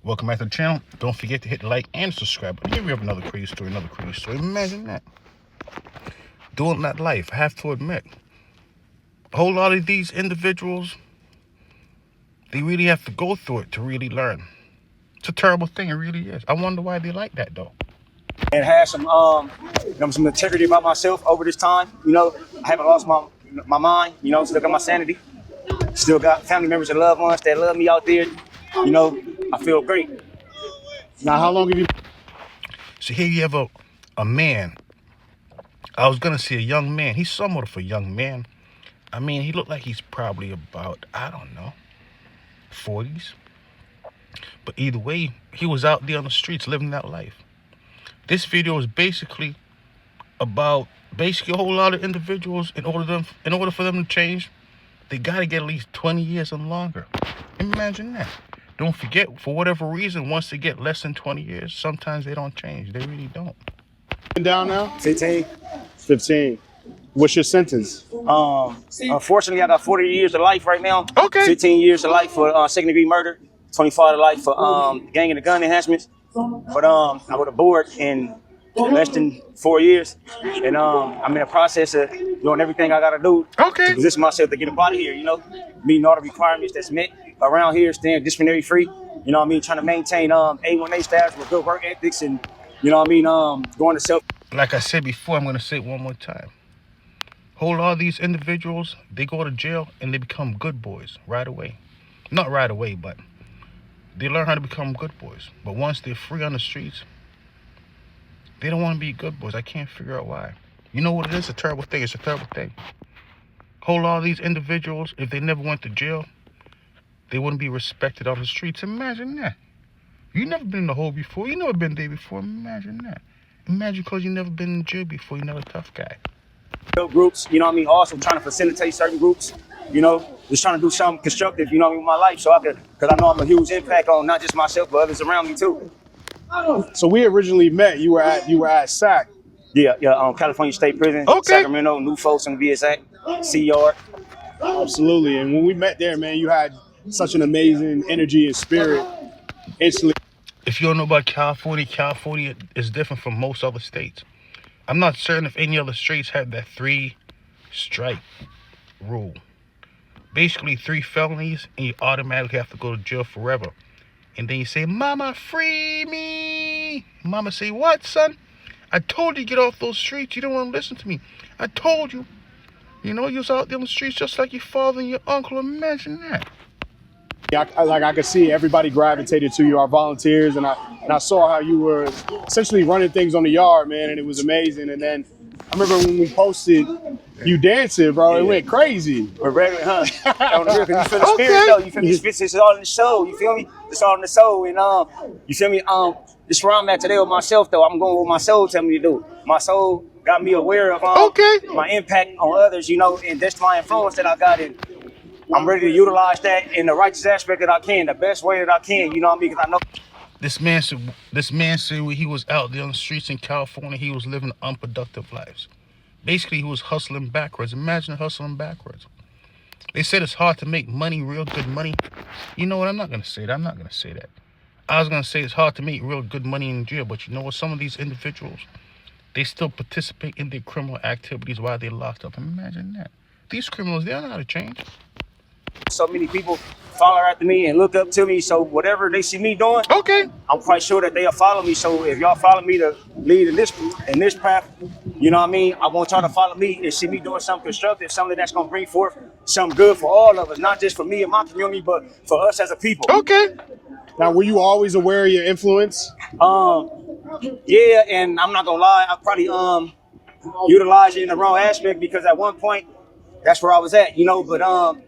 Welcome back to the channel. Don't forget to hit the like and subscribe. Here we have another crazy story, Imagine that. Doing that life, I have to admit. A whole lot of these individuals, they really have to go through it to really learn. It's a terrible thing, it really is. I wonder why they like that though. And had some integrity about myself over this time. I haven't lost my mind. Still got my sanity. Still got family members and loved ones that love me out there. I feel great. Now, how long have you? So here you have a man. I was gonna say a young man. He's somewhat of a young man. I mean, he looked like he's probably about, I don't know, 40s. But either way, he was out there on the streets living that life. This video is basically about a whole lot of individuals. In order for them to change, they gotta get at least 20 years and longer. Imagine that. Don't forget, for whatever reason, once they get less than 20 years, sometimes they don't change. They really don't. Been down now? 15. 15. What's your sentence? Unfortunately, I got 40 years of life right now. Okay. 15 years of life for second-degree murder. 25 to life for gang and the gun enhancements. But I would have board in less than 4 years, and I'm in the process of doing everything I gotta do Okay. to position myself to get up out of here. Meeting all the requirements that's met around here, staying disciplinary free. Trying to maintain A1A status with good work ethics, and going to self. Like I said before, I'm gonna say it one more time. Whole lot of these individuals, they go to jail and they become good boys right away. Not right away, but they learn how to become good boys. But once they're free on the streets, they don't want to be good boys. I can't figure out why. You know what it is? A terrible thing. It's a terrible thing. Whole lot of these individuals, if they never went to jail, they wouldn't be respected on the streets. Imagine that. You never been in the hole before. You never been there before. Imagine that. Imagine because you never been in jail before. You're not a tough guy. Groups, also trying to facilitate certain groups, just trying to do something constructive, with my life, so because I know I'm a huge impact on not just myself, but others around me too. So we originally met. You were at SAC. Yeah, California State Prison, Okay. Sacramento, New Folks, and BSA, C-Yard. Absolutely. And when we met there, man, you had such an amazing energy and spirit. Instantly. If you don't know about California, California is different from most other states. I'm not certain if any other states have that 3-strike rule. Basically, 3 felonies and you automatically have to go to jail forever. And then you say, "Mama, free me." Mama say, "What, son? I told you to get off those streets. You don't want to listen to me. I told you. You was out there on the streets just like your father and your uncle." Imagine that. I could see everybody gravitated to you, our volunteers, and I saw how you were essentially running things on the yard, man, and it was amazing. And then I remember when we posted you dancing, bro, it went crazy. We're regular, huh? You feel the spirit, though. You feel me? It's all in the soul. You feel me? It's all in the soul. And you feel me? This where I'm at today with myself, though. I'm going with my soul tell me to do. My soul got me aware of my impact on others, and that's my influence that I got in. I'm ready to utilize that in the righteous aspect that I can, the best way that I can, because I know. This man said when he was out there on the streets in California, he was living unproductive lives. Basically, he was hustling backwards. Imagine hustling backwards. They said it's hard to make money, real good money. You know what? I'm not going to say that. I was going to say it's hard to make real good money in jail, but you know what? Some of these individuals, they still participate in their criminal activities while they're locked up. Imagine that. These criminals, they don't know how to change. So many people follow after me and look up to me. So whatever they see me doing, Okay. I'm quite sure that they'll follow me. So if y'all follow me to lead in this path, I want y'all to follow me and see me doing something constructive, something that's gonna bring forth something good for all of us, not just for me and my community, but for us as a people. Okay. Now, were you always aware of your influence? Yeah, and I'm not gonna lie, I probably utilized it in the wrong aspect because at one point that's where I was at, but I'm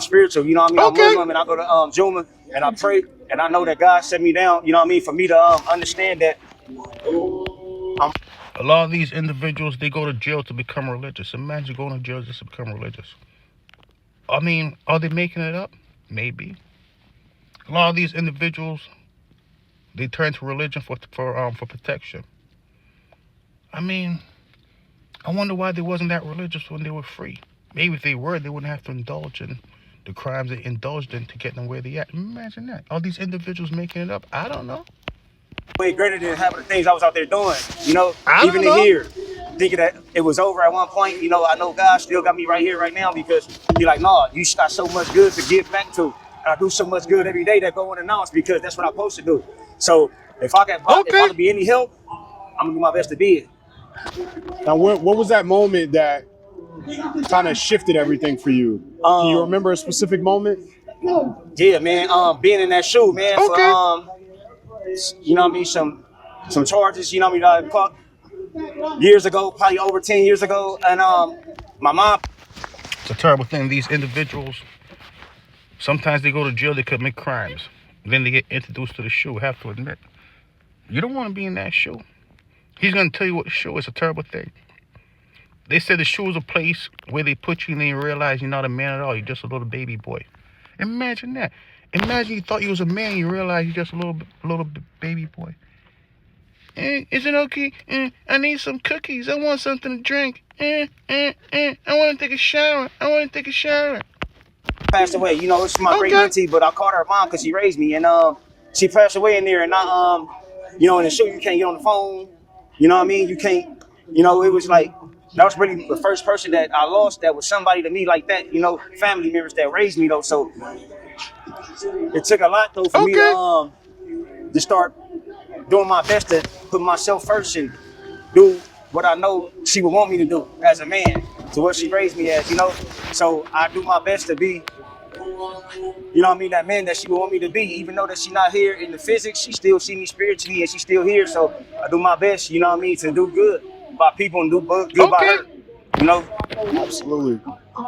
spiritual, I'm Muslim, and I go to Juma and I pray, and I know that God set me down, for me to understand that A lot of these individuals, they go to jail to become religious. Imagine going to jail just to become religious. I mean, are they making it up? Maybe. A lot of these individuals, they turn to religion for protection. I mean, I wonder why they wasn't that religious when they were free. Maybe if they were, they wouldn't have to indulge in the crimes they indulged in to get them where they at. Imagine that. All these individuals making it up. I don't know. Way greater than half of the things I was out there doing. You know, I even don't in know. here, thinking that it was over at one point. You know, I know God still got me right here, right now, because He like, no, you got so much good to give back to. And I do so much good every day that go unannounced because that's what I'm supposed to do. So if I Okay. can be any help, I'm gonna do my best to be it. Now, what was that moment that kind of shifted everything for you? Can you remember a specific moment? Yeah, man. Being in that shoe, man, for Okay. you know what I mean, some charges, you know what I mean, caught years ago, probably over 10 years ago, and my mom. It's a terrible thing. These individuals, sometimes they go to jail, they commit crimes. Then they get introduced to the shoe. I have to admit, you don't want to be in that shoe. He's going to tell you what the shoe is. A terrible thing. They said the shoe is a place where they put you and then you realize you're not a man at all. You're just a little baby boy. Imagine that. Imagine you thought you was a man, you realize you're just a little baby boy. Is it okay? I need some cookies. I want something to drink. I want to take a shower. Passed away. You know, it's my great Okay. auntie, but I called her mom because she raised me, and she passed away in there. And I, you know, in the show you can't get on the phone. You know what I mean? You can't. You know, it was like that was really the first person that I lost that was somebody to me like that. You know, family members that raised me though. So it took a lot though for me Okay. to start doing my best to put myself first and do what I know she would want me to do as a man, to what she raised me as, you know. So I do my best to be, you know what I mean, that man that she would want me to be. Even though that she's not here in the physics, she still see me spiritually and she's still here. So I do my best, you know what I mean, to do good by people and do good by Okay. her, you know. Absolutely.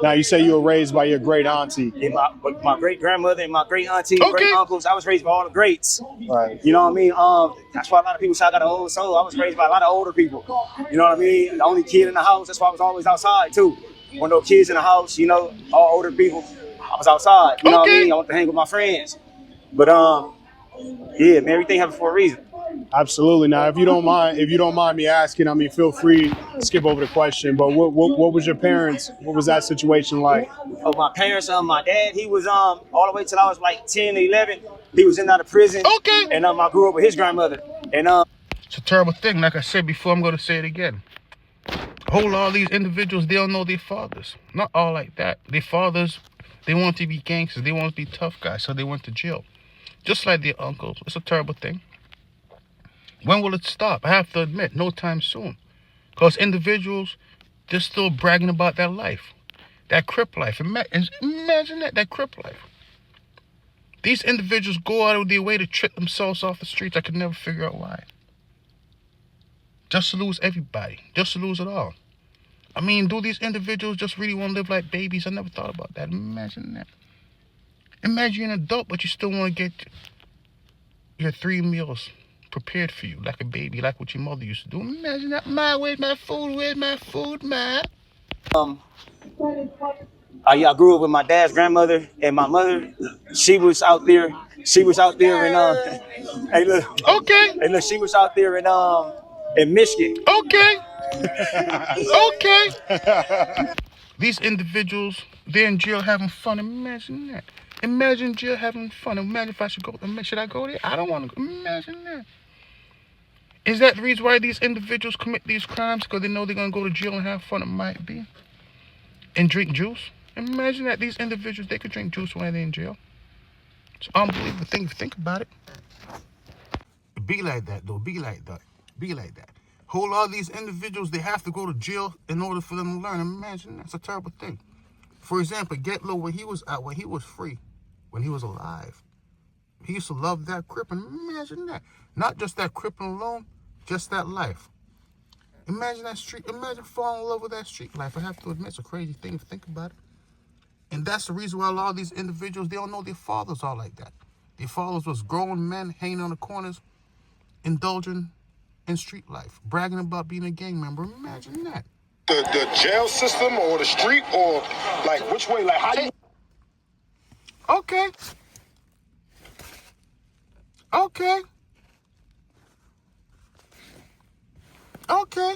Now, you say you were raised by your great auntie. And my great grandmother and my great auntie, Okay. great uncles. I was raised by all the greats. Right. You know what I mean? That's why a lot of people say I got an old soul. I was raised by a lot of older people. You know what I mean? The only kid in the house. That's why I was always outside too. One of those kids in the house, you know, all older people. I was outside. You know what I Okay. mean? I want to hang with my friends. But yeah, man, everything happens for a reason. Absolutely. Now, if you don't mind me asking, I mean, feel free to skip over the question. But what was your parents? What was that situation like? Of my parents, my dad, he was all the way till I was like 10 or 11. He was in and out of prison. Okay. And I grew up with his grandmother. And It's a terrible thing. Like I said before, I'm going to say it again. A whole lot of these individuals, they don't know their fathers. Not all like that. Their fathers, they want to be gangsters. They want to be tough guys, so they went to jail. Just like their uncles. It's a terrible thing. When will it stop? I have to admit, no time soon. Because individuals, they're still bragging about that life. That Crip life. Imagine that Crip life. These individuals go out of their way to trick themselves off the streets. I could never figure out why. Just to lose everybody. Just to lose it all. I mean, do these individuals just really want to live like babies? I never thought about that. Imagine that. Imagine you're an adult, but you still want to get your 3 meals prepared for you like a baby, like what your mother used to do. Imagine that. Ma, where's my food? Where's my food, ma? I grew up with my dad's grandmother and my mother. She was out there. And hey look, Okay. she was out there in Michigan. Okay. Okay. These individuals, they're in jail having fun. Imagine that. Imagine jail having fun. Imagine if I should go. Should I go there? I don't want to go. Imagine that. Is that the reason why these individuals commit these crimes? Because they know they're going to go to jail and have fun? It might be. And drink juice. Imagine that these individuals, they could drink juice when they're in jail. It's an unbelievable thing if you think about it. Be like that, though. Be like that. Be like that. Whole lot of these individuals, they have to go to jail in order for them to learn. Imagine that's a terrible thing. For example, Get Low, when he was out, when he was free, when he was alive, he used to love that Crip. And imagine that. Not just that Crip alone, just that life. Imagine that street. Imagine falling in love with that street life. I have to admit, it's a crazy thing if you think about it. And that's the reason why a lot of these individuals, they don't know their fathers are like that. Their fathers was grown men hanging on the corners, indulging in street life, bragging about being a gang member. Imagine that. The jail system or the street or like which way? Like how you? Okay. Okay. Okay.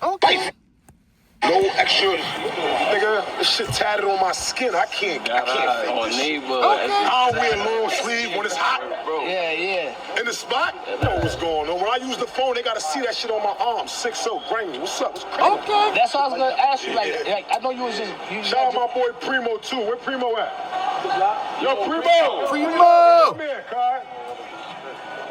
Okay. No extra, nigga. This shit tatted on my skin. I can't fake this shit. I don't wear long sleeve when it's hot. Yeah. In the spot, you know what's going on. When I use the phone, they gotta see that shit on my arm. 6'0" Grammy. What's up? What's crazy? Okay. That's what I was gonna ask you. Like I know you was just. Shout out my boy Primo too. Where Primo at? Yo, Primo. Primo. Come here, Kai.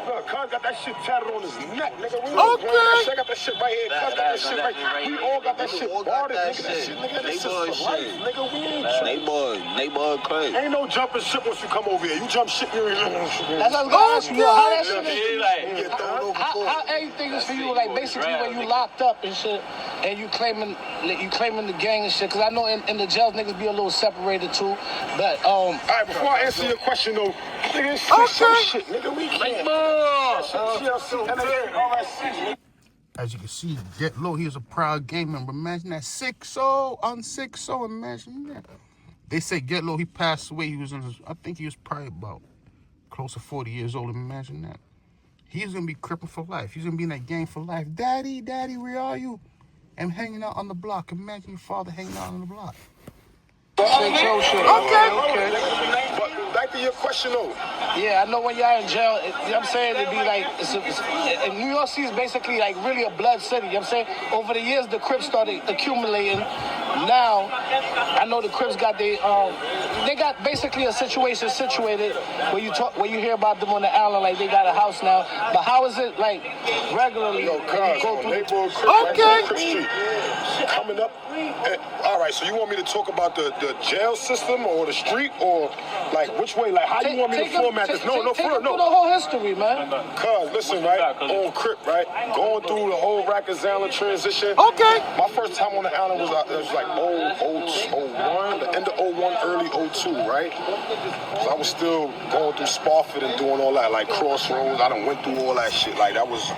Look, Cuz got that shit tatted on his neck, nigga. We don't play that shit. I got that shit right here. Cuz got that shit right. We all got that shit barred, nigga. That shit, nigga. This is for life, nigga. We ain't Neighborhood crazy. Ain't no jumping shit once you come over here. You jump shit, you That's what I was gonna ask you. How that shit is get thrown over. how everything is for you, like basically when you locked up and shit, and you claiming the gang and shit. Cause I know in the jails niggas be a little separated too. But All right, before I answer your question though, nigga, it's some shit, nigga. We can't. As you can see, Get Low, he is a proud gang member. Imagine that 6'0", on 6'0", imagine that. They say Get Low, he passed away. He was in his, I think he was probably about close to 40 years old. Imagine that. He's going to be Crippin' for life. He's going to be in that gang for life. Daddy, where are you? I'm hanging out on the block. Imagine your father hanging out on the block. Okay. But back to your question though. Yeah, I know when y'all in jail, you know what I'm saying, it'd be like, and New York City is basically like really a blood city, you know what I'm saying? Over the years, the Crips started accumulating. Now, I know the Crips got they got basically a situation situated where you hear about them on the island, like they got a house now. But how is it like regularly? Yo, when you go through neighborhood Crip, Crip Street. Coming up. All right, so you want me to talk about the jail system or the street or like which way? Like how you want me to format this? No, for real, no. The whole history, man. Cuz, listen, right? On Crip, right? Going through the whole Rikers Island transition. Okay. My first time on the island was like 01, the end of 01, early 02, right? So I was still going through Spofford and doing all that, like Crossroads. I done went through all that shit. Like that was.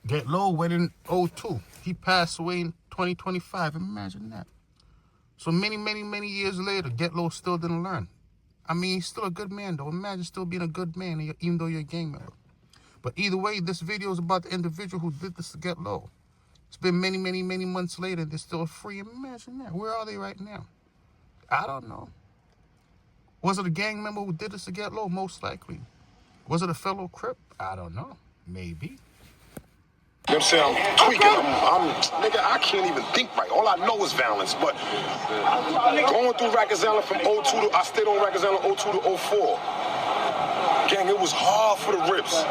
Get Low went in 02. He passed away in 2025. Imagine that. So many years later, Get Low still didn't learn. I mean, he's still a good man, though. Imagine still being a good man, even though you're a gang member. But either way, this video is about the individual who did this to Get Low. It's been many months later, and they're still free. Imagine that. Where are they right now? I don't know. Was it a gang member who did this to Get Low? Most likely. Was it a fellow Crip? I don't know. Maybe. You know what I'm saying? I'm tweaking. Nigga, I can't even think right. All I know is violence. But going through Rikers Island from 02 to, I stayed on Rikers Island 02 to 04. Gang, it was hard for the Rips.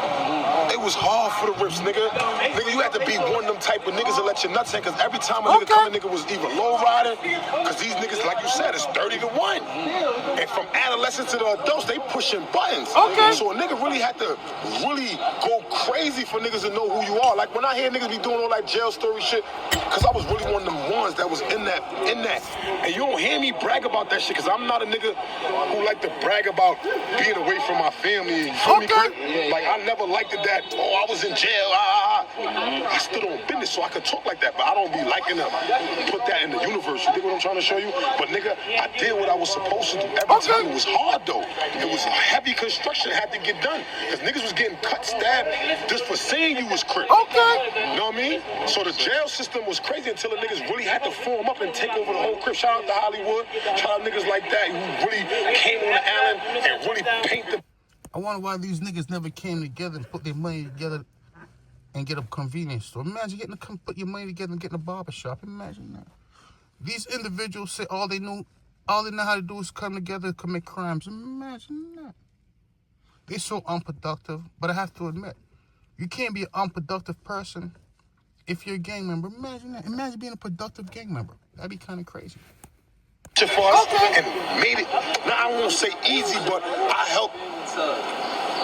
It was hard for the Rips, nigga. Nigga, you had to be one of them type of niggas that let your nuts hang, because every time a nigga come, a nigga was either low riding, because these niggas, like you said, it's 30 to 1. And from adolescents to the adults, they pushing buttons. So a nigga really had to really go crazy for niggas to know who you are. Like when I hear niggas be doing all that jail story shit, because I was really one of them ones that was in that. And you don't hear me brag about that shit, because I'm not a nigga who like to brag about being away from my family. You feel me, Crip? Like I never liked it that, I was in jail, I stood on business so I could talk like that, but I don't be liking to put that in the universe. You dig what I'm trying to show you? But nigga, I did what I was supposed to do. Every time it was hard though. It was heavy construction that had to get done. Because niggas was getting cut, stabbed just for saying you was Crip. You know what I mean? So the jail system was crazy until the niggas really had to form up and take over the whole Crip. Shout out to Hollywood. Shout out niggas like that who really came on the island and really paint the. I wonder why these niggas never came together and put their money together and get a convenience store. Imagine put your money together and getting a barbershop. Imagine that. These individuals say all they know how to do is come together and commit crimes. Imagine that. They're so unproductive, but I have to admit, you can't be an unproductive person if you're a gang member. Imagine that. Imagine being a productive gang member. That'd be kind of crazy. For us and made it, now I won't say easy, but I helped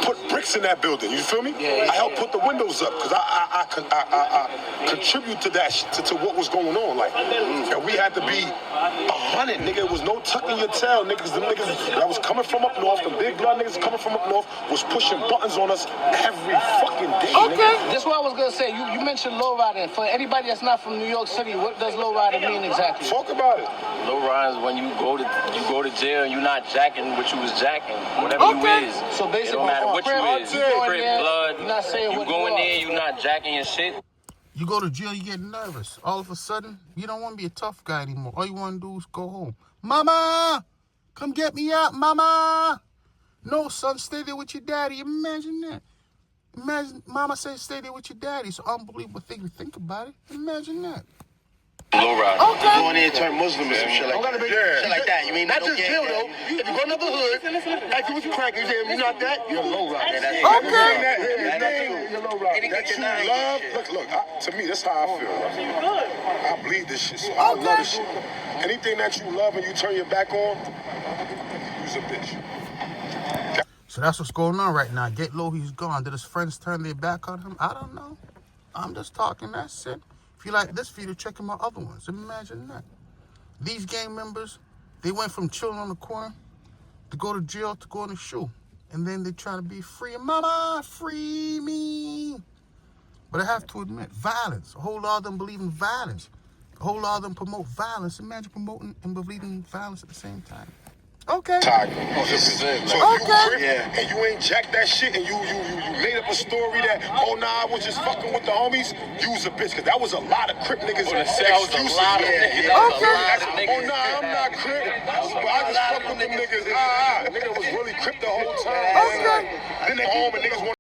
put bricks in that building. You feel me? I helped put the windows up because I contribute to that to what was going on. Like, and we had to be 100, nigga. It was no tucking your tail, niggas. The niggas that was coming from up north, the big blood niggas coming from up north, was pushing buttons on us every fucking day. Nigga. That's what I was gonna say. You mentioned low riding. For anybody that's not from New York City, what does low riding mean exactly? Talk about it. Low riding is when you go to jail and you're not jacking what you was jacking, whatever you is. So basically, it don't matter what you is. You Crip, blood. You're not saying you what go in you there, you're not jacking your shit. You go to jail, you get nervous. All of a sudden, you don't want to be a tough guy anymore. All you want to do is go home. Mama, come get me out, mama. No, son, stay there with your daddy. Imagine that. Imagine Mama said stay there with your daddy. It's an unbelievable thing to think about it. Imagine that. Low ride. Okay. Go in there and turn Muslim or some shit like that. Shit like that. You ain't Not no just gang, jail gang. though. If you go to the hood, ask you what you crack, you say you're not that, you're low rider. Yeah, Okay. You're low rider. That you love, look, to me, that's how I feel. I bleed this shit, so I love this shit. Anything that you love and you turn your back on, you's a bitch. So that's what's going on right now. Get low, he's gone. Did his friends turn their back on him? I don't know. I'm just talking, that's it. If you like this video, check out my other ones. Imagine that. These gang members, they went from chilling on the corner to go to jail to go in the shoe. And then they try to be free. Mama, free me. But I have to admit, violence. A whole lot of them believe in violence. A whole lot of them promote violence. Imagine promoting and believing violence at the same time. Okay. Tiger. So if you Crip and you ain't jacked that shit and you made up a story that, oh nah, I was just fucking with the homies, you's a bitch. Cause that was a lot of Crip niggas. Excuses. Oh nah, I'm not Crip. But I just fuck with them niggas. Nigga was really Crip the whole time. Then they home and niggas want